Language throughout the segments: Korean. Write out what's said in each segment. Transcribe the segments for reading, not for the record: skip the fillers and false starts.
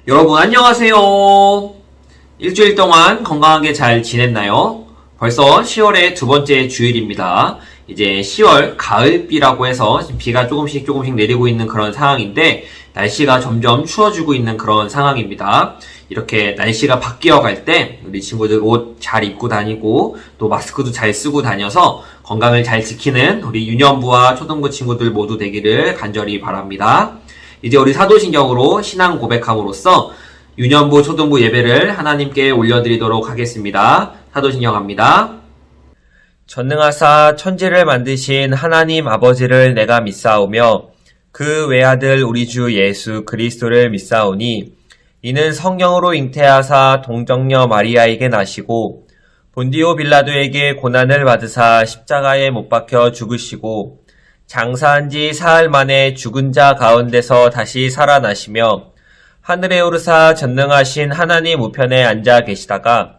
여러분 안녕하세요. 일주일 동안 건강하게 잘 지냈나요? 벌써 10월의 두 번째 주일입니다. 이제 10월 가을비라고 해서 비가 조금씩 내리고 있는 그런 상황인데 날씨가 점점 추워지고 있는 그런 상황입니다. 이렇게 날씨가 바뀌어 갈 때 우리 친구들 옷 잘 입고 다니고 또 마스크도 잘 쓰고 다녀서 건강을 잘 지키는 우리 유년부와 초등부 친구들 모두 되기를 간절히 바랍니다. 이제 우리 사도신경으로 신앙 고백함으로써 유년부 초등부 예배를 하나님께 올려드리도록 하겠습니다. 사도신경 합니다. 전능하사 천지를 만드신 하나님 아버지를 내가 믿사오며 그 외아들 우리 주 예수 그리스도를 믿사오니 이는 성령으로 잉태하사 동정녀 마리아에게 나시고 본디오 빌라도에게 고난을 받으사 십자가에 못 박혀 죽으시고 장사한 지 사흘 만에 죽은 자 가운데서 다시 살아나시며 하늘에 오르사 전능하신 하나님 우편에 앉아 계시다가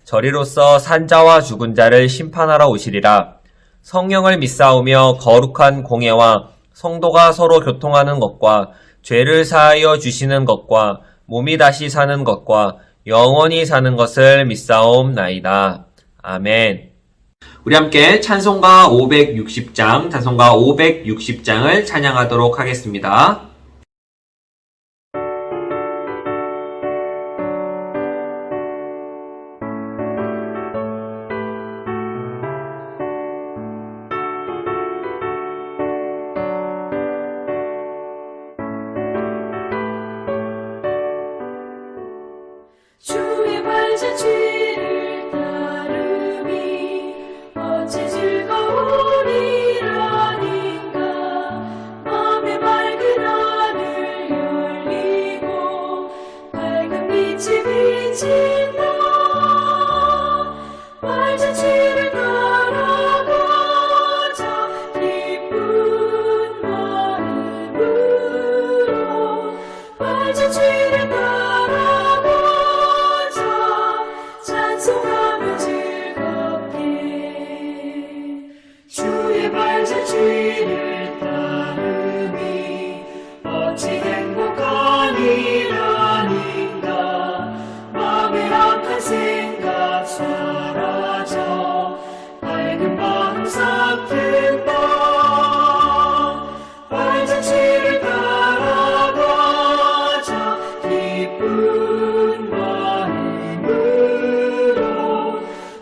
저리로서 산자와 죽은 자를 심판하러 오시리라. 성령을 믿사오며 거룩한 공예와 성도가 서로 교통하는 것과 죄를 사하여 주시는 것과 몸이 다시 사는 것과 영원히 사는 것을 믿사옵나이다. 아멘. 우리 함께 찬송가 560장을 찬양하도록 하겠습니다. 주의 발자취를 따르미 어찌 즐거우리라닌가 맘에 맑은 하늘 열리고 밝은 빛이 비친다 발자취를 따라가자 기쁜 마음으로 발자취를 찬송하며 즐겁게 주의 발자취를 따르미 어찌 행복한 일아닌가 마음의 악한 생각 사라져 밝은 마음 삭힌 바 발자취를 따라가자 기쁜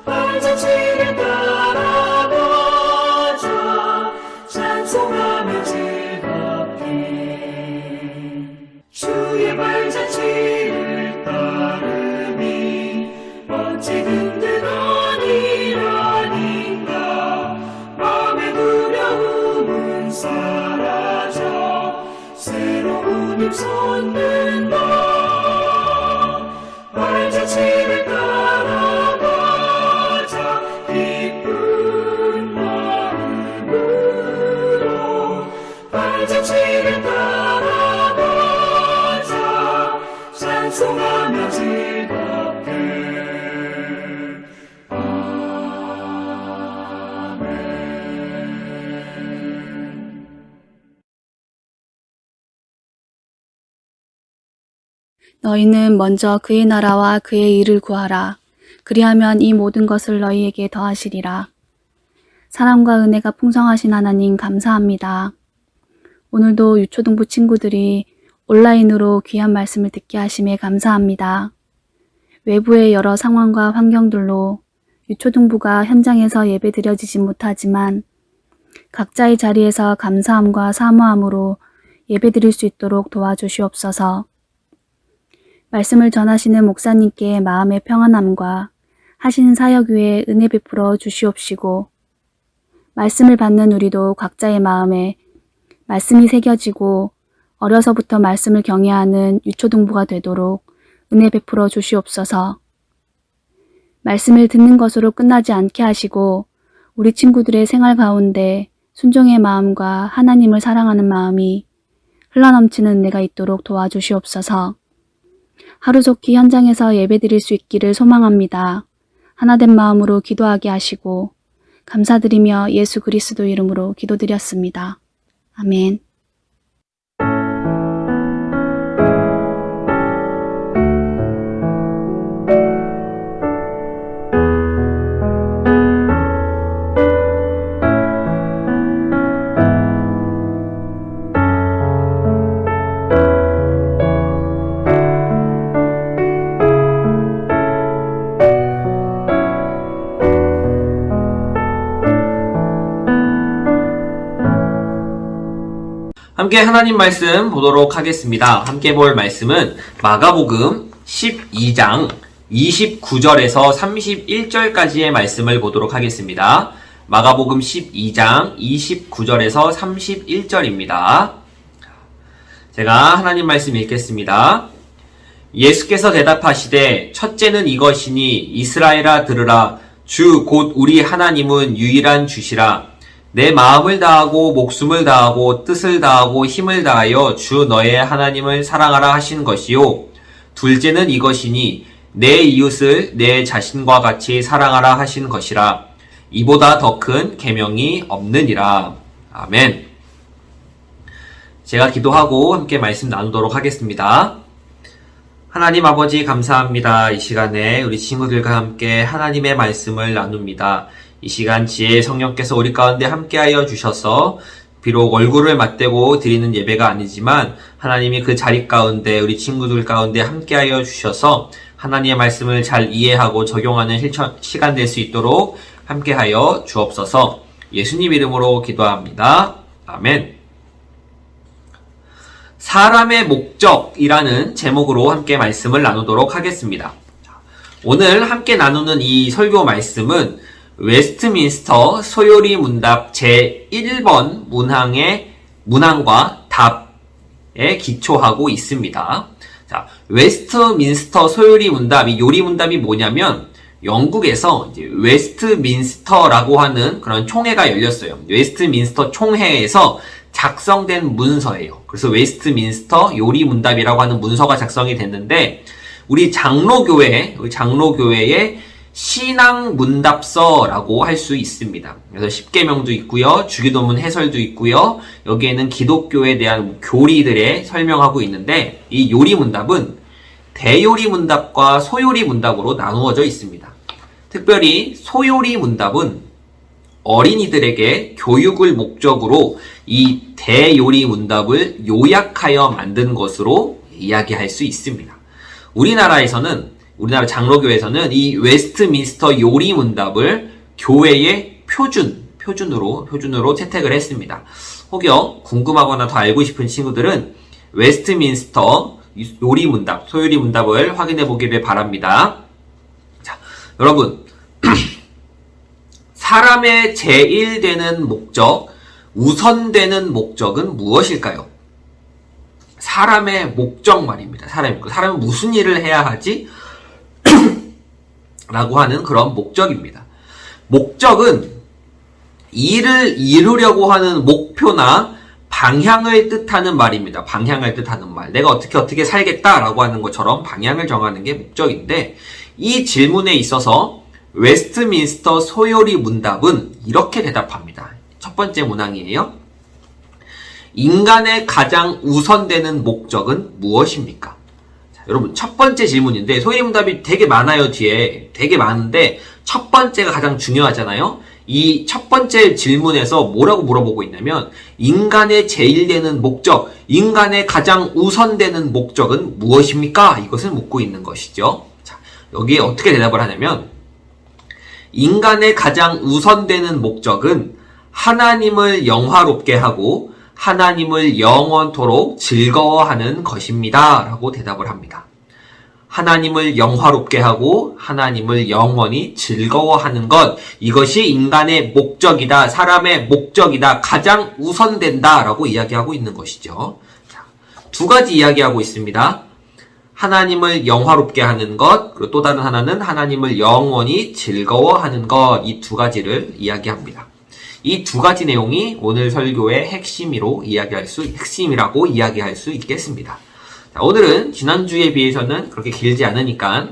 발자취를 따라가자 찬송하며 즐겁게 주의 발자취를 따르미 어찌 든든한 일아닌가 마음의 두려움은 사라져 새로운 힘 솟는다 발자취를 따라가자 기쁜 마음으로 발자취를 따라가자 찬송하며 즐겁게 아멘. 너희는 먼저 그의 나라와 그의 일을 구하라. 그리하면 이 모든 것을 너희에게 더하시리라. 사랑과 은혜가 풍성하신 하나님 감사합니다. 오늘도 유초등부 친구들이 온라인으로 귀한 말씀을 듣게 하심에 감사합니다. 외부의 여러 상황과 환경들로 유초등부가 현장에서 예배드려지지 못하지만 각자의 자리에서 감사함과 사모함으로 예배드릴 수 있도록 도와주시옵소서. 말씀을 전하시는 목사님께 마음의 평안함과 하시는 사역 위에 은혜 베풀어 주시옵시고 말씀을 받는 우리도 각자의 마음에 말씀이 새겨지고 어려서부터 말씀을 경외하는 유초등부가 되도록 은혜 베풀어 주시옵소서. 말씀을 듣는 것으로 끝나지 않게 하시고 우리 친구들의 생활 가운데 순종의 마음과 하나님을 사랑하는 마음이 흘러넘치는 은혜가 있도록 도와주시옵소서. 하루속히 현장에서 예배드릴 수 있기를 소망합니다. 하나된 마음으로 기도하게 하시고 감사드리며 예수 그리스도 이름으로 기도드렸습니다. 아멘. 함께 하나님 말씀 보도록 하겠습니다. 함께 볼 말씀은 마가복음 12장 29절에서 31절까지의 말씀을 보도록 하겠습니다. 마가복음 12장 29절에서 31절입니다. 제가 하나님 말씀 읽겠습니다. 예수께서 대답하시되 첫째는 이것이니 이스라엘아 들으라. 주 곧 우리 하나님은 유일한 주시라. 내 마음을 다하고 목숨을 다하고 뜻을 다하고 힘을 다하여 주 너의 하나님을 사랑하라 하신 것이요. 둘째는 이것이니 내 이웃을 내 자신과 같이 사랑하라 하신 것이라. 이보다 더 큰 계명이 없느니라. 아멘. 제가 기도하고 함께 말씀 나누도록 하겠습니다. 하나님 아버지 감사합니다. 이 시간에 우리 친구들과 함께 하나님의 말씀을 나눕니다. 이 시간 지혜의 성령께서 우리 가운데 함께하여 주셔서 비록 얼굴을 맞대고 드리는 예배가 아니지만 하나님이 그 자리 가운데 우리 친구들 가운데 함께하여 주셔서 하나님의 말씀을 잘 이해하고 적용하는 시간 될 수 있도록 함께하여 주옵소서. 예수님 이름으로 기도합니다. 아멘. 사람의 목적이라는 제목으로 함께 말씀을 나누도록 하겠습니다. 오늘 함께 나누는 이 설교 말씀은 웨스트민스터 소요리 문답 제1번 문항과 답에 기초하고 있습니다. 자, 웨스트민스터 소요리 문답, 이 요리 문답이 뭐냐면 영국에서 이제 웨스트민스터라고 하는 그런 총회가 열렸어요. 웨스트민스터 총회에서 작성된 문서예요. 그래서 웨스트민스터 요리 문답이라고 하는 문서가 작성이 됐는데 우리 장로교회의 신앙 문답서라고 할 수 있습니다. 그래서 십계명도 있고요. 주기도문 해설도 있고요. 여기에는 기독교에 대한 교리들에 설명하고 있는데 이 요리 문답은 대요리 문답과 소요리 문답으로 나누어져 있습니다. 특별히 소요리 문답은 어린이들에게 교육을 목적으로 이 대요리 문답을 요약하여 만든 것으로 이야기할 수 있습니다. 우리나라 장로교에서는 이 웨스트민스터 요리 문답을 교회의 표준으로 채택을 했습니다. 혹여 궁금하거나 더 알고 싶은 친구들은 웨스트민스터 요리 문답, 소요리 문답을 확인해 보기를 바랍니다. 자, 여러분, 사람의 제일되는 목적, 우선되는 목적은 무엇일까요? 사람의 목적 말입니다. 사람은 무슨 일을 해야 하지? 라고 하는 그런 목적입니다. 목적은 일을 이루려고 하는 목표나 방향을 뜻하는 말입니다. 방향을 뜻하는 말. 내가 어떻게 살겠다라고 하는 것처럼 방향을 정하는 게 목적인데 이 질문에 있어서 웨스트민스터 소요리 문답은 이렇게 대답합니다. 첫 번째 문항이에요. 인간의 가장 우선되는 목적은 무엇입니까? 자, 여러분, 첫 번째 질문인데 소요리 문답이 되게 많아요. 뒤에 되게 많은데 첫 번째가 가장 중요하잖아요. 이 첫 번째 질문에서 뭐라고 물어보고 있냐면 인간의 제일되는 목적, 인간의 가장 우선되는 목적은 무엇입니까? 이것을 묻고 있는 것이죠. 자, 여기에 어떻게 대답을 하냐면 인간의 가장 우선되는 목적은 하나님을 영화롭게 하고 하나님을 영원토록 즐거워하는 것입니다. 라고 대답을 합니다. 하나님을 영화롭게 하고 하나님을 영원히 즐거워하는 것, 이것이 인간의 목적이다, 사람의 목적이다, 가장 우선된다 라고 이야기하고 있는 것이죠. 자, 두 가지 이야기하고 있습니다. 하나님을 영화롭게 하는 것, 그리고 또 다른 하나는 하나님을 영원히 즐거워하는 것, 이 두 가지를 이야기합니다. 이 두 가지 내용이 오늘 설교의 핵심이라고 이야기할 수 있겠습니다. 자, 오늘은 지난주에 비해서는 그렇게 길지 않으니까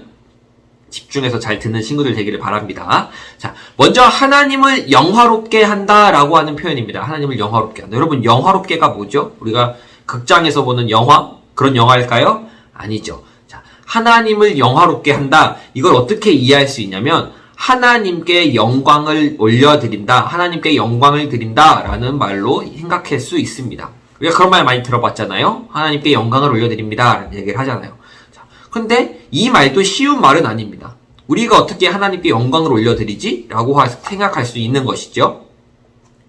집중해서 잘 듣는 친구들 되기를 바랍니다. 자, 먼저 하나님을 영화롭게 한다라고 하는 표현입니다. 하나님을 영화롭게 한다. 여러분, 영화롭게가 뭐죠? 우리가 극장에서 보는 영화? 그런 영화일까요? 아니죠. 자, 하나님을 영화롭게 한다. 이걸 어떻게 이해할 수 있냐면 하나님께 영광을 올려드린다. 하나님께 영광을 드린다라는 말로 생각할 수 있습니다. 우리가 그런 말 많이 들어봤잖아요. 하나님께 영광을 올려드립니다. 라는 얘기를 하잖아요. 자, 근데 이 말도 쉬운 말은 아닙니다. 우리가 어떻게 하나님께 영광을 올려드리지? 라고 생각할 수 있는 것이죠.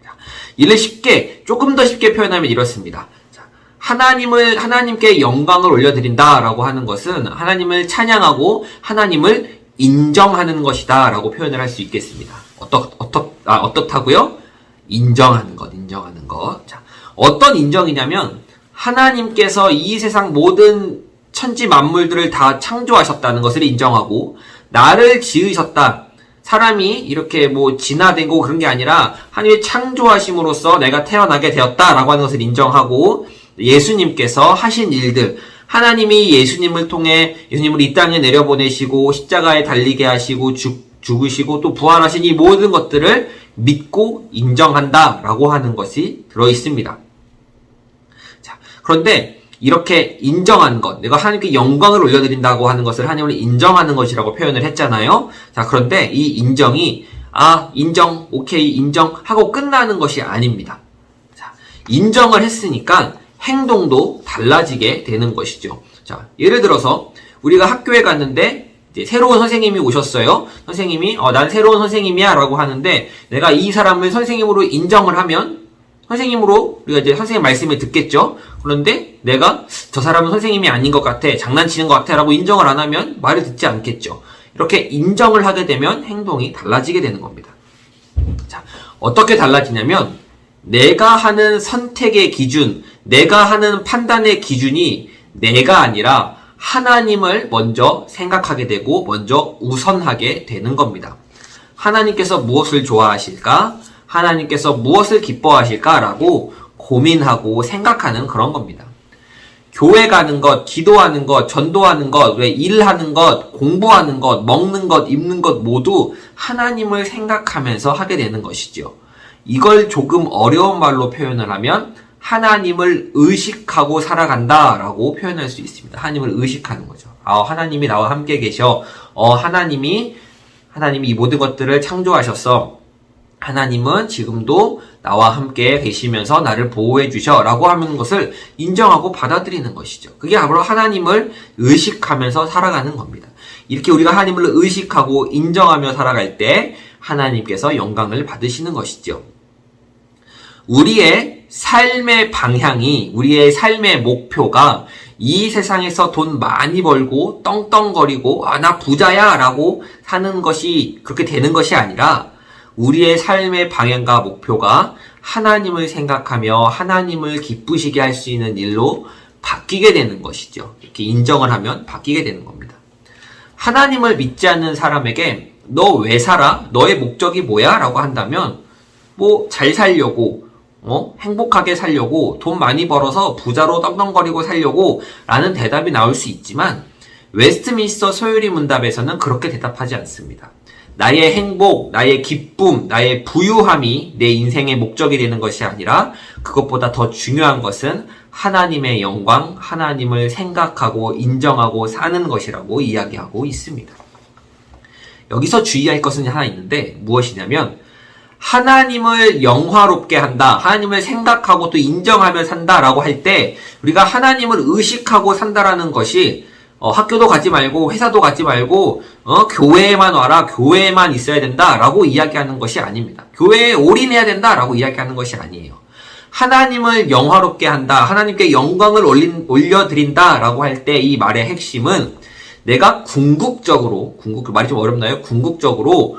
자, 이를 조금 더 쉽게 표현하면 이렇습니다. 자, 하나님께 영광을 올려드린다라고 하는 것은 하나님을 찬양하고 하나님을 인정하는 것이다라고 표현을 할 수 있겠습니다. 어떻다고요? 인정하는 것. 자, 어떤 인정이냐면 하나님께서 이 세상 모든 천지 만물들을 다 창조하셨다는 것을 인정하고 나를 지으셨다. 사람이 이렇게 뭐 진화되고 그런 게 아니라 하나님의 창조하심으로써 내가 태어나게 되었다라고 하는 것을 인정하고 예수님께서 하신 일들, 하나님이 예수님을 통해 예수님을 이 땅에 내려보내시고 십자가에 달리게 하시고 죽으시고 또 부활하신 이 모든 것들을 믿고 인정한다라고 하는 것이 들어있습니다. 자, 그런데 이렇게 인정하는 것, 내가 하나님께 영광을 올려드린다고 하는 것을 하나님을 인정하는 것이라고 표현을 했잖아요. 자, 그런데 이 인정이 인정, 오케이, 인정하고 끝나는 것이 아닙니다. 자, 인정을 했으니까 행동도 달라지게 되는 것이죠. 자, 예를 들어서 우리가 학교에 갔는데 이제 새로운 선생님이 오셨어요. 선생님이 난 새로운 선생님이야 라고 하는데 내가 이 사람을 선생님으로 인정을 하면 선생님으로 우리가 이제 선생님 말씀을 듣겠죠. 그런데 내가 저 사람은 선생님이 아닌 것 같아, 장난치는 것 같아 라고 인정을 안 하면 말을 듣지 않겠죠. 이렇게 인정을 하게 되면 행동이 달라지게 되는 겁니다. 자, 어떻게 달라지냐면 내가 하는 선택의 기준, 내가 하는 판단의 기준이 내가 아니라 하나님을 먼저 생각하게 되고 먼저 우선하게 되는 겁니다. 하나님께서 무엇을 좋아하실까? 하나님께서 무엇을 기뻐하실까라고 고민하고 생각하는 그런 겁니다. 교회 가는 것, 기도하는 것, 전도하는 것, 일하는 것, 공부하는 것, 먹는 것, 입는 것 모두 하나님을 생각하면서 하게 되는 것이죠. 이걸 조금 어려운 말로 표현을 하면 하나님을 의식하고 살아간다라고 표현할 수 있습니다. 하나님을 의식하는 거죠. 하나님이 나와 함께 계셔. 하나님이 이 모든 것들을 창조하셨어. 하나님은 지금도 나와 함께 계시면서 나를 보호해 주셔 라고 하는 것을 인정하고 받아들이는 것이죠. 그게 바로 하나님을 의식하면서 살아가는 겁니다. 이렇게 우리가 하나님을 의식하고 인정하며 살아갈 때 하나님께서 영광을 받으시는 것이죠. 우리의 삶의 방향이, 우리의 삶의 목표가 이 세상에서 돈 많이 벌고 떵떵거리고 나 부자야 라고 사는 것이 그렇게 되는 것이 아니라 우리의 삶의 방향과 목표가 하나님을 생각하며 하나님을 기쁘시게 할 수 있는 일로 바뀌게 되는 것이죠. 이렇게 인정을 하면 바뀌게 되는 겁니다. 하나님을 믿지 않는 사람에게 너 왜 살아? 너의 목적이 뭐야? 라고 한다면 잘 살려고, 행복하게 살려고, 돈 많이 벌어서 부자로 떵떵거리고 살려고 라는 대답이 나올 수 있지만 웨스트민스터 소요리 문답에서는 그렇게 대답하지 않습니다. 나의 행복, 나의 기쁨, 나의 부유함이 내 인생의 목적이 되는 것이 아니라 그것보다 더 중요한 것은 하나님의 영광, 하나님을 생각하고 인정하고 사는 것이라고 이야기하고 있습니다. 여기서 주의할 것은 하나 있는데 무엇이냐면 하나님을 영화롭게 한다, 하나님을 생각하고 또 인정하며 산다라고 할 때 우리가 하나님을 의식하고 산다라는 것이 학교도 가지 말고 회사도 가지 말고 교회에만 와라, 교회에만 있어야 된다라고 이야기하는 것이 아닙니다. 교회에 올인해야 된다라고 이야기하는 것이 아니에요. 하나님을 영화롭게 한다, 하나님께 영광을 올려드린다라고 할 때 이 말의 핵심은 내가 궁극적으로 말이 좀 어렵나요? 궁극적으로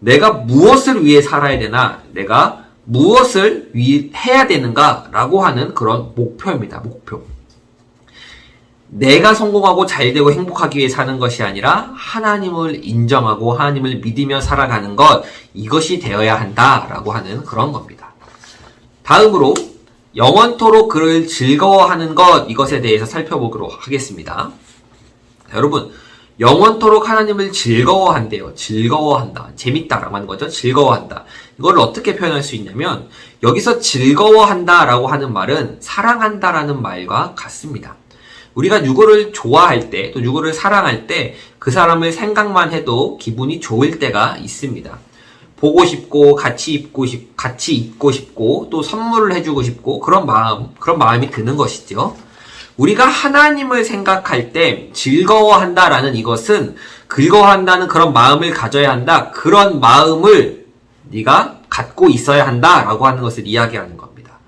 내가 무엇을 위해 살아야 되나, 내가 무엇을 해야 되는가라고 하는 그런 목표입니다. 목표. 내가 성공하고 잘되고 행복하기 위해 사는 것이 아니라 하나님을 인정하고 하나님을 믿으며 살아가는 것, 이것이 되어야 한다라고 하는 그런 겁니다. 다음으로 영원토록 그를 즐거워하는 것, 이것에 대해서 살펴보도록 하겠습니다. 자, 여러분, 영원토록 하나님을 즐거워한대요. 즐거워한다. 재밌다라고 하는 거죠. 즐거워한다. 이걸 어떻게 표현할 수 있냐면 여기서 즐거워한다라고 하는 말은 사랑한다라는 말과 같습니다. 우리가 누구를 좋아할 때, 또 누구를 사랑할 때 그 사람을 생각만 해도 기분이 좋을 때가 있습니다. 보고 싶고, 같이 있고 싶고, 또 선물을 해주고 싶고, 그런 마음이 드는 것이죠. 우리가 하나님을 생각할 때 즐거워한다라는 이것은 즐거워한다는 그런 마음을 가져야 한다. 그런 마음을 네가 갖고 있어야 한다라고 하는 것을 이야기하는 겁니다.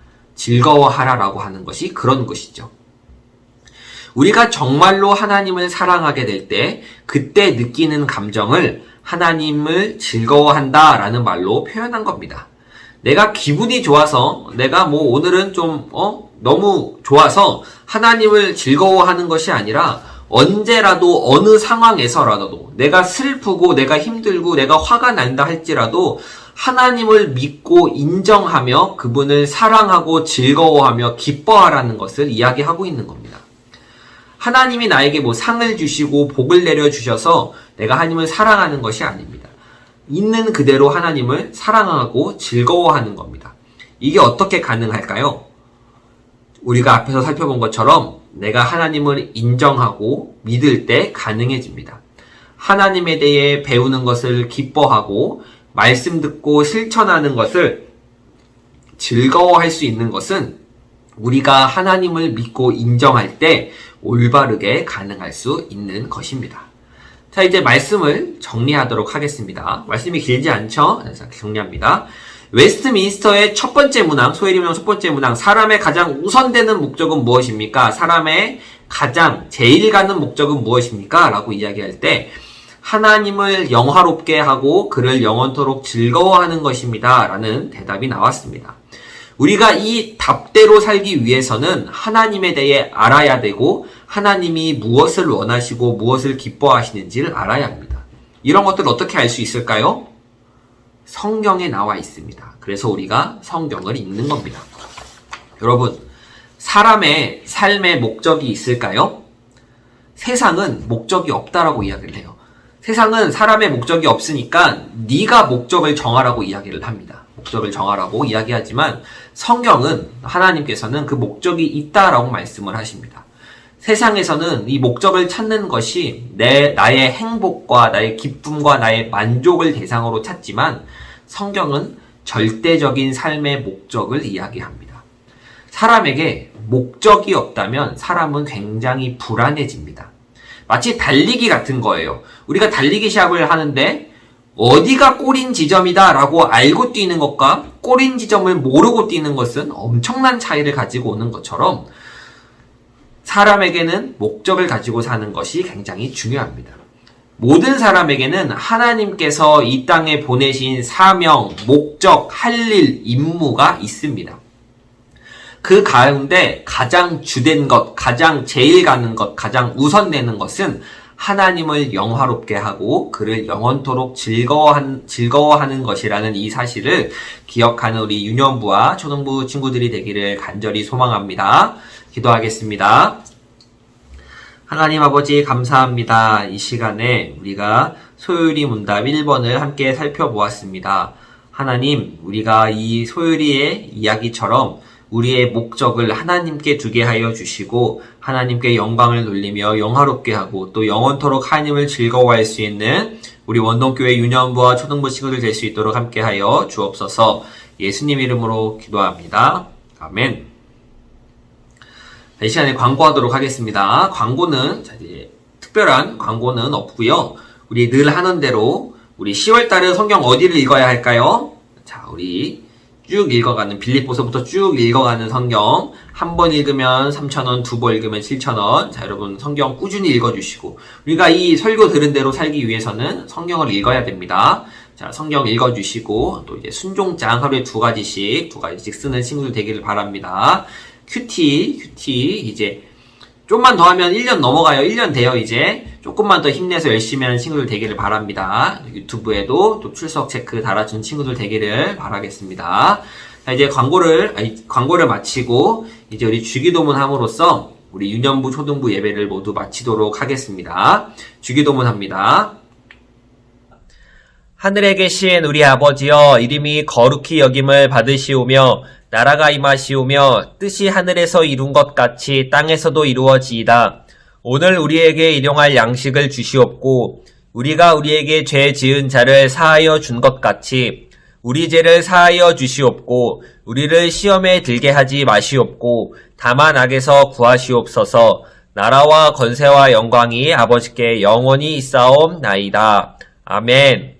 즐거워하라라고 하는 것이 그런 것이죠. 우리가 정말로 하나님을 사랑하게 될 때 그때 느끼는 감정을 하나님을 즐거워한다라는 말로 표현한 겁니다. 내가 기분이 좋아서 내가 오늘은 좀 너무 좋아서 하나님을 즐거워하는 것이 아니라 언제라도 어느 상황에서라도 내가 슬프고 내가 힘들고 내가 화가 난다 할지라도 하나님을 믿고 인정하며 그분을 사랑하고 즐거워하며 기뻐하라는 것을 이야기하고 있는 겁니다. 하나님이 나에게 상을 주시고 복을 내려주셔서 내가 하나님을 사랑하는 것이 아닙니다. 있는 그대로 하나님을 사랑하고 즐거워하는 겁니다. 이게 어떻게 가능할까요? 우리가 앞에서 살펴본 것처럼 내가 하나님을 인정하고 믿을 때 가능해집니다. 하나님에 대해 배우는 것을 기뻐하고 말씀 듣고 실천하는 것을 즐거워할 수 있는 것은 우리가 하나님을 믿고 인정할 때 올바르게 가능할 수 있는 것입니다. 자, 이제 말씀을 정리하도록 하겠습니다. 말씀이 길지 않죠? 그래서 정리합니다. 웨스트민스터의 첫 번째 문항, 소위 말하면 첫 번째 문항, 사람의 가장 우선되는 목적은 무엇입니까? 사람의 가장 제일 가는 목적은 무엇입니까? 라고 이야기할 때 하나님을 영화롭게 하고 그를 영원토록 즐거워하는 것입니다. 라는 대답이 나왔습니다. 우리가 이 답대로 살기 위해서는 하나님에 대해 알아야 되고 하나님이 무엇을 원하시고 무엇을 기뻐하시는지를 알아야 합니다. 이런 것들을 어떻게 알 수 있을까요? 성경에 나와 있습니다. 그래서 우리가 성경을 읽는 겁니다. 여러분, 사람의 삶의 목적이 있을까요? 세상은 목적이 없다라고 이야기를 해요. 세상은 사람의 목적이 없으니까 네가 목적을 정하라고 이야기를 합니다. 목적을 정하라고 이야기하지만 성경은 하나님께서는 그 목적이 있다라고 말씀을 하십니다. 세상에서는 이 목적을 찾는 것이 나의 행복과 나의 기쁨과 나의 만족을 대상으로 찾지만 성경은 절대적인 삶의 목적을 이야기합니다. 사람에게 목적이 없다면 사람은 굉장히 불안해집니다. 마치 달리기 같은 거예요. 우리가 달리기 시합을 하는데 어디가 골인 지점이다 라고 알고 뛰는 것과 골인 지점을 모르고 뛰는 것은 엄청난 차이를 가지고 오는 것처럼 사람에게는 목적을 가지고 사는 것이 굉장히 중요합니다. 모든 사람에게는 하나님께서 이 땅에 보내신 사명, 목적, 할 일, 임무가 있습니다. 그 가운데 가장 주된 것, 가장 제일 가는 것, 가장 우선되는 것은 하나님을 영화롭게 하고 그를 영원토록 즐거워하는 것이라는 이 사실을 기억하는 우리 유년부와 초등부 친구들이 되기를 간절히 소망합니다. 기도하겠습니다. 하나님 아버지 감사합니다. 이 시간에 우리가 소율이 문답 1번을 함께 살펴보았습니다. 하나님, 우리가 이 소율이의 이야기처럼 우리의 목적을 하나님께 두게 하여 주시고 하나님께 영광을 돌리며 영화롭게 하고 또 영원토록 하나님을 즐거워할 수 있는 우리 원동교회 유년부와 초등부 친구들 될 수 있도록 함께 하여 주옵소서. 예수님 이름으로 기도합니다. 아멘. 이 시간에 광고하도록 하겠습니다. 광고는 특별한 광고는 없고요. 우리 늘 하는 대로 우리 10월달은 성경 어디를 읽어야 할까요? 자, 우리 쭉 읽어가는 빌립보서부터 쭉 읽어가는 성경 한 번 읽으면 3,000원, 두 번 읽으면 7,000원. 자, 여러분 성경 꾸준히 읽어주시고 우리가 이 설교 들은 대로 살기 위해서는 성경을 읽어야 됩니다. 자, 성경 읽어주시고 또 이제 순종장 하루에 두 가지씩 쓰는 친구들 되기를 바랍니다. 큐티 이제 좀만 더 하면 1년 넘어가요. 1년 돼요. 이제 조금만 더 힘내서 열심히 하는 친구들 되기를 바랍니다. 유튜브에도 또 출석 체크 달아준 친구들 되기를 바라겠습니다. 자, 이제 광고를 마치고 이제 우리 주기도문 함으로써 우리 유년부 초등부 예배를 모두 마치도록 하겠습니다. 주기도문 합니다. 하늘에 계신 우리 아버지여, 이름이 거룩히 여김을 받으시오며 나라가 임하시오며 뜻이 하늘에서 이룬 것 같이 땅에서도 이루어지이다. 오늘 우리에게 일용할 양식을 주시옵고 우리가 우리에게 죄 지은 자를 사하여 준 것 같이 우리 죄를 사하여 주시옵고 우리를 시험에 들게 하지 마시옵고 다만 악에서 구하시옵소서. 나라와 권세와 영광이 아버지께 영원히 있사옵나이다. 아멘.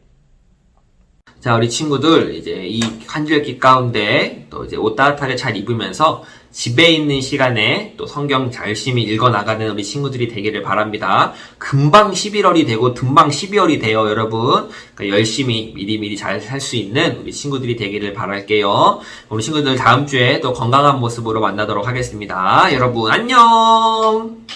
자, 우리 친구들, 이제 이 한절기 가운데 또 이제 옷 따뜻하게 잘 입으면서 집에 있는 시간에 또 성경 열심히 읽어 나가는 우리 친구들이 되기를 바랍니다. 금방 11월이 되고 금방 12월이 돼요, 여러분. 그러니까 열심히 미리미리 잘 살 수 있는 우리 친구들이 되기를 바랄게요. 우리 친구들 다음 주에 또 건강한 모습으로 만나도록 하겠습니다. 여러분, 안녕!